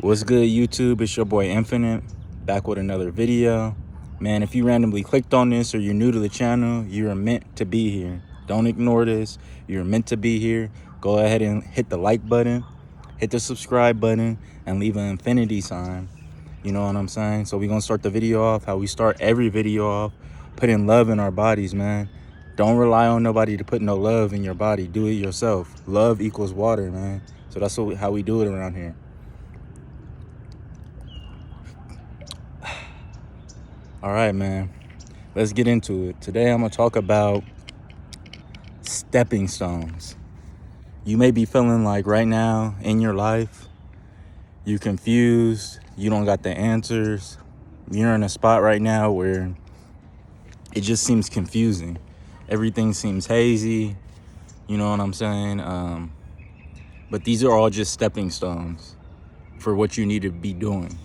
What's good, YouTube? It's your boy Infinite, back with another video. Man, if you randomly clicked on this or you're new to the channel, you're meant to be here. Don't ignore this. You're meant to be here. Go ahead and hit the like button, hit the subscribe button, and leave an infinity sign. You know what I'm saying? So we're going to start the video off how we start every video off, putting love in our bodies, man. Don't rely on nobody to put no love in your body. Do it yourself. Love equals water, man. So that's how we do it around here. All right, man, let's get into it. Today, I'm going to talk about stepping stones. You may be feeling like right now in your life, you're confused. You don't got the answers. You're in a spot right now where it just seems confusing. Everything seems hazy. You know what I'm saying? But these are all just stepping stones for what you need to be doing.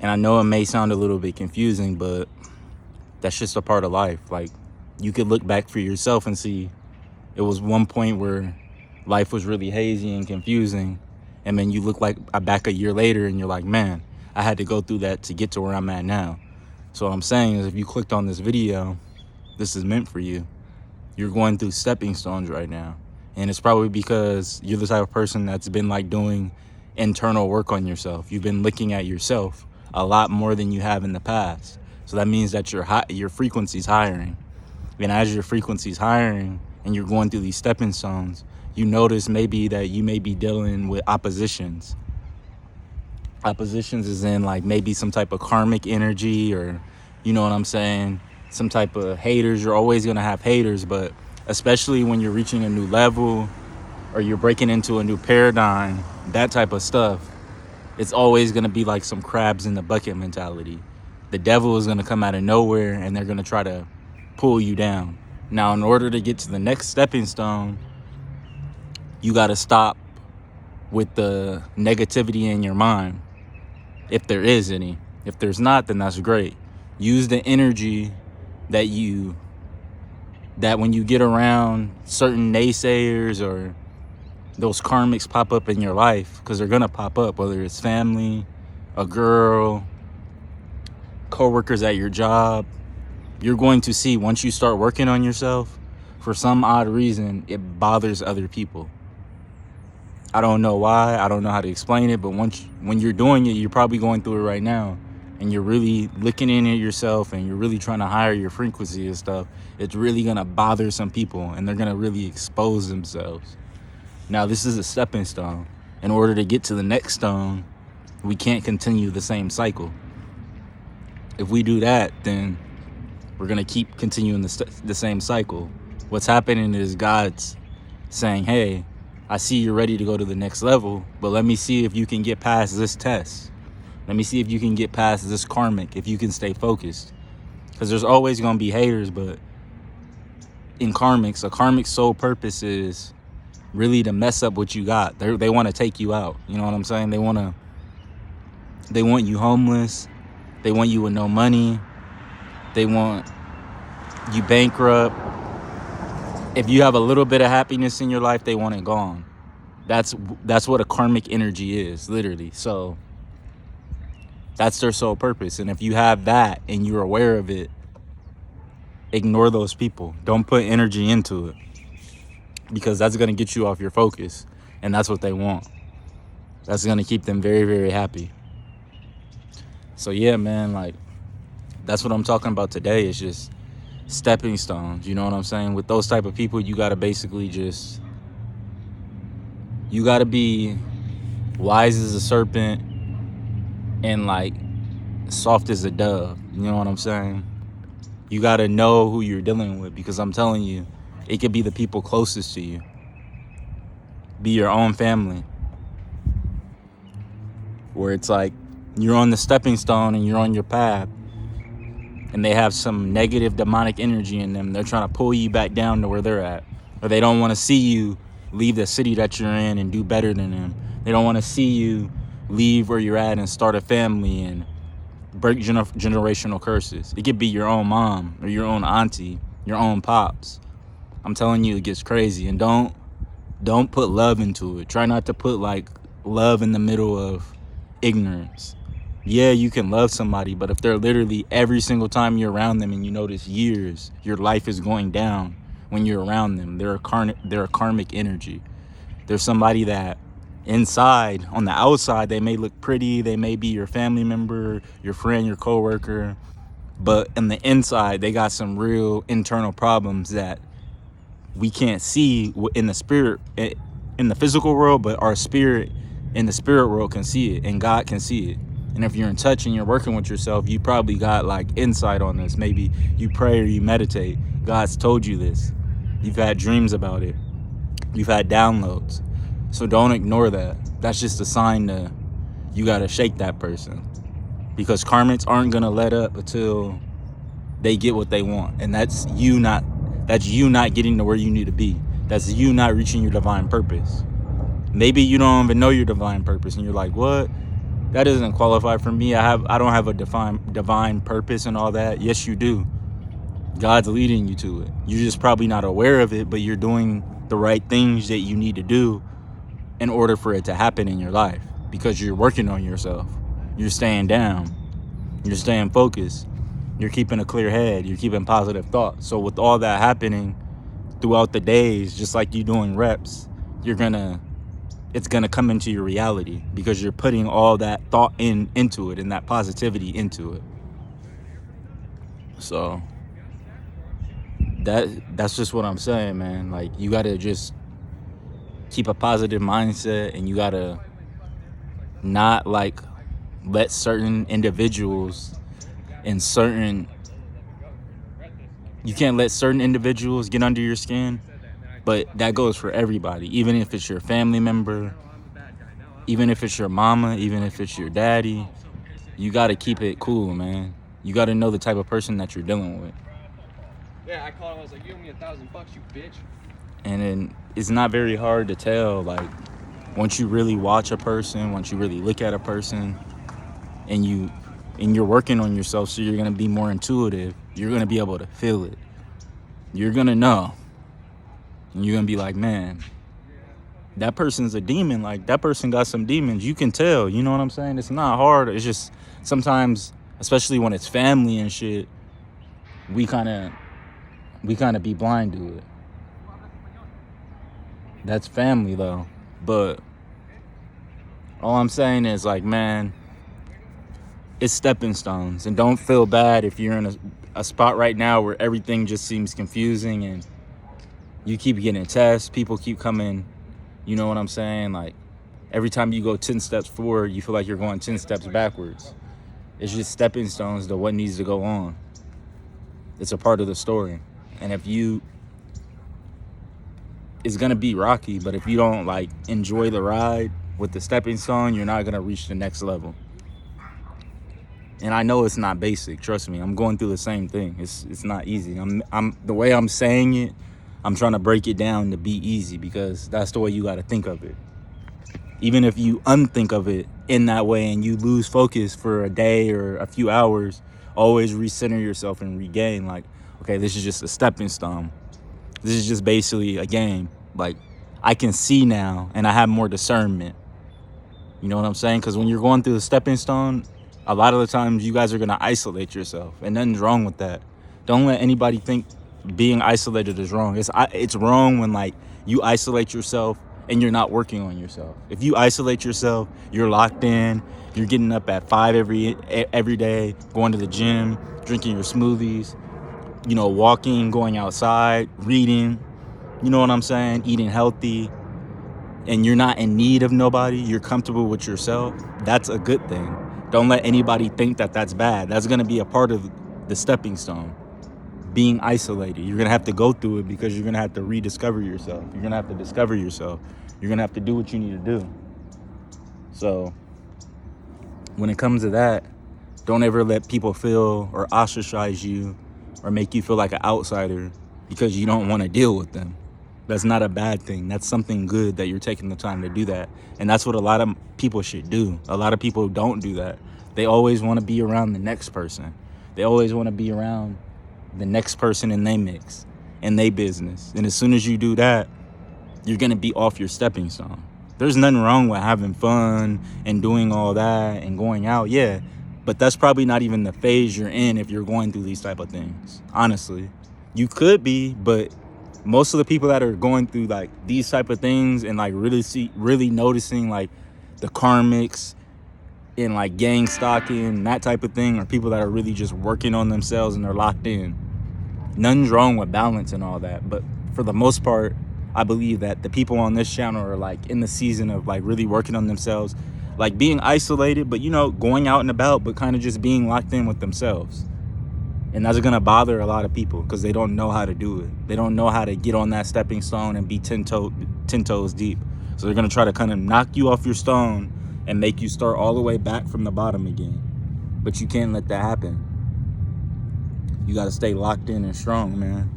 And I know it may sound a little bit confusing, but that's just a part of life. Like, you could look back for yourself and see it was one point where life was really hazy and confusing. And then you look back a year later and you're like, man, I had to go through that to get to where I'm at now. So what I'm saying is, if you clicked on this video, this is meant for you. You're going through stepping stones right now. And it's probably because you're the type of person that's been like doing internal work on yourself. You've been looking at yourself a lot more than you have in the past. So that means that your frequency's hiring. And as your frequency's hiring and you're going through these stepping stones, you notice maybe that you may be dealing with oppositions. Oppositions is in like maybe some type of karmic energy, or you know what I'm saying, some type of haters. You're always gonna have haters, but especially when you're reaching a new level or you're breaking into a new paradigm, that type of stuff, it's always going to be like some crabs in the bucket mentality. The devil is going to come out of nowhere and they're going to try to pull you down. Now, in order to get to the next stepping stone, you got to stop with the negativity in your mind, if there is any. If there's not, then that's great. Use the energy that when you get around certain naysayers or those karmics pop up in your life, because they're going to pop up, whether it's family, a girl, coworkers at your job. You're going to see, once you start working on yourself, for some odd reason, it bothers other people. I don't know why. I don't know how to explain it, but when you're doing it, you're probably going through it right now, and you're really looking in at yourself and you're really trying to higher your frequency and stuff. It's really going to bother some people, and they're going to really expose themselves. Now, this is a stepping stone. In order to get to the next stone, we can't continue the same cycle. If we do that, then we're going to keep continuing the same cycle. What's happening is God's saying, hey, I see you're ready to go to the next level, but let me see if you can get past this test. Let me see if you can get past this karmic, if you can stay focused. Because there's always going to be haters, but in karmics, a karmic sole purpose is really to mess up what you got. They want to take you out. You know what I'm saying? They want you homeless. They want you with no money. They want you bankrupt. If you have a little bit of happiness in your life, they want it gone. That's what a karmic energy is, literally. So that's their sole purpose. And if you have that and you're aware of it, ignore those people. Don't put energy into it, because that's going to get you off your focus, and that's what they want. That's going to keep them very, very happy. So yeah, man, like, that's what I'm talking about today. It's just stepping stones. You know what I'm saying? With those type of people, you got to basically you got to be wise as a serpent and like soft as a dove. You know what I'm saying? You got to know who you're dealing with, because I'm telling you, it could be the people closest to you. Be your own family. Where it's like you're on the stepping stone and you're on your path, and they have some negative demonic energy in them. They're trying to pull you back down to where they're at. Or they don't want to see you leave the city that you're in and do better than them. They don't want to see you leave where you're at and start a family and break generational curses. It could be your own mom or your own auntie, your own pops. I'm telling you, it gets crazy. And don't put love into it. Try not to put like love in the middle of ignorance. Yeah, you can love somebody, but if they're literally every single time you're around them and you notice years, your life is going down when you're around them. They're a karmic energy. They're somebody that inside, on the outside, they may look pretty. They may be your family member, your friend, your coworker. But in the inside, they got some real internal problems that we can't see in the spirit, in the physical world, but our spirit in the spirit world can see it, and God can see it. And if you're in touch and you're working with yourself, you probably got like insight on this. Maybe you pray or you meditate. God's told you this. You've had dreams about it. You've had downloads. So don't ignore that. That's just a sign that you got to shake that person. Because karmics aren't going to let up until they get what they want. And that's you not getting to where you need to be. That's you not reaching your divine purpose. Maybe you don't even know your divine purpose and you're like, what? That doesn't qualify for me. I don't have a divine purpose and all that. Yes, you do. God's leading you to it. You're just probably not aware of it, but you're doing the right things that you need to do in order for it to happen in your life, because you're working on yourself. You're staying down. You're staying focused. You're keeping a clear head. You're keeping positive thoughts. So with all that happening throughout the days, just like you doing reps, it's gonna come into your reality because you're putting all that thought into it and that positivity into it. So that's just what I'm saying, man. Like, you gotta just keep a positive mindset, and you gotta not like let certain individuals and you can't let certain individuals get under your skin. But that goes for everybody, even if it's your family member, even if it's your mama, even if it's your daddy. You got to keep it cool, man. You got to know the type of person that you're dealing with. Yeah, I called him. I was like, "You owe me $1,000, you bitch." And then it's not very hard to tell, like, once you really watch a person, once you really look at a person, and you're working on yourself, so you're going to be more intuitive. You're going to be able to feel it. You're going to know. And you're going to be like, man, that person's a demon. Like, that person got some demons. You can tell. You know what I'm saying? It's not hard. It's just sometimes, especially when it's family and shit, we kind of be blind to it. That's family, though. But all I'm saying is, like, man, it's stepping stones. And don't feel bad if you're in a spot right now where everything just seems confusing and you keep getting tests, people keep coming, you know what I'm saying? Like, every time you go 10 steps forward, you feel like you're going 10 steps backwards. It's just stepping stones to what needs to go on. It's a part of the story. And it's going to be rocky, but if you don't, like, enjoy the ride with the stepping stone, you're not going to reach the next level. And I know it's not basic. Trust me, I'm going through the same thing. It's not easy. I'm the way I'm saying it, I'm trying to break it down to be easy, because that's the way you got to think of it. Even if you unthink of it in that way and you lose focus for a day or a few hours, always recenter yourself and regain, like, okay, this is just a stepping stone. This is just basically a game. Like, I can see now and I have more discernment. You know what I'm saying? Because when you're going through the stepping stone, a lot of the times you guys are going to isolate yourself, and nothing's wrong with that. Don't let anybody think being isolated is wrong. It's wrong when, like, you isolate yourself and you're not working on yourself. If you isolate yourself, you're locked in, you're getting up at 5 every day, going to the gym, drinking your smoothies, you know, walking, going outside, reading, you know what I'm saying, eating healthy, and you're not in need of nobody, you're comfortable with yourself, that's a good thing. Don't let anybody think that that's bad. That's going to be a part of the stepping stone. Being isolated. You're going to have to go through it, because you're going to have to rediscover yourself. You're going to have to discover yourself. You're going to have to do what you need to do. So when it comes to that, don't ever let people feel or ostracize you or make you feel like an outsider because you don't want to deal with them. That's not a bad thing. That's something good that you're taking the time to do that. And that's what a lot of people should do. A lot of people don't do that. They always want to be around the next person. They always want to be around the next person in their mix, in their business. And as soon as you do that, you're going to be off your stepping stone. There's nothing wrong with having fun and doing all that and going out, yeah. But that's probably not even the phase you're in if you're going through these type of things. Honestly, you could be, but most of the people that are going through like these type of things and like really noticing like the karmics and like gang stalking and that type of thing are people that are really just working on themselves and they're locked in. Nothing's wrong with balance and all that, but for the most part, I believe that the people on this channel are like in the season of like really working on themselves, like being isolated, but you know, going out and about, but kind of just being locked in with themselves. And that's gonna bother a lot of people because they don't know how to do it. They don't know how to get on that stepping stone and be 10 toes deep. So they're gonna try to kind of knock you off your stone and make you start all the way back from the bottom again. But you can't let that happen. You gotta stay locked in and strong, man.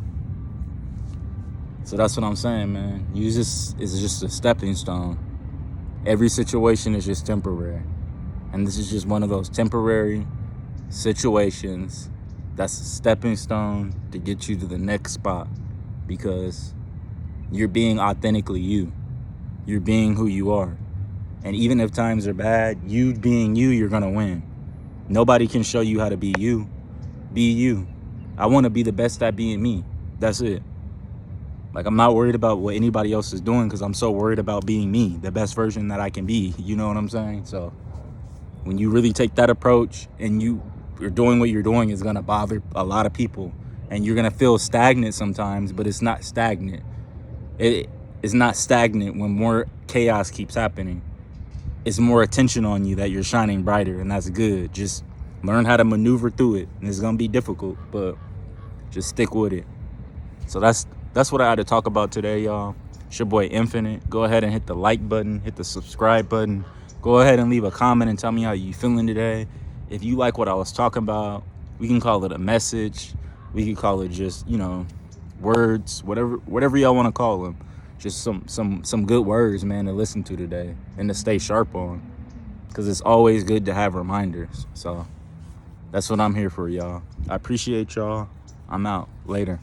So that's what I'm saying, man. It's just a stepping stone. Every situation is just temporary. And this is just one of those temporary situations that's a stepping stone to get you to the next spot, because you're being authentically you. You're being who you are. And even if times are bad, you being you, you're gonna win. Nobody can show you how to be you. Be you. I want to be the best at being me. That's it. Like, I'm not worried about what anybody else is doing because I'm so worried about being me, the best version that I can be. You know what I'm saying? So when you really take that approach and you're doing what you're doing, is going to bother a lot of people. And you're going to feel stagnant sometimes, but it's not stagnant. It's not stagnant when more chaos keeps happening. It's more attention on you that you're shining brighter, and that's good. Just learn how to maneuver through it. And it's going to be difficult, but just stick with it. So that's what I had to talk about today, y'all. It's your boy Infinite. Go ahead and hit the like button, hit the subscribe button. Go ahead and leave a comment and tell me how you feeling today. If you like what I was talking about, we can call it a message. We can call it just, you know, words, whatever y'all want to call them. Just some good words, man, to listen to today and to stay sharp on, because it's always good to have reminders. So that's what I'm here for, y'all. I appreciate y'all. I'm out. Later.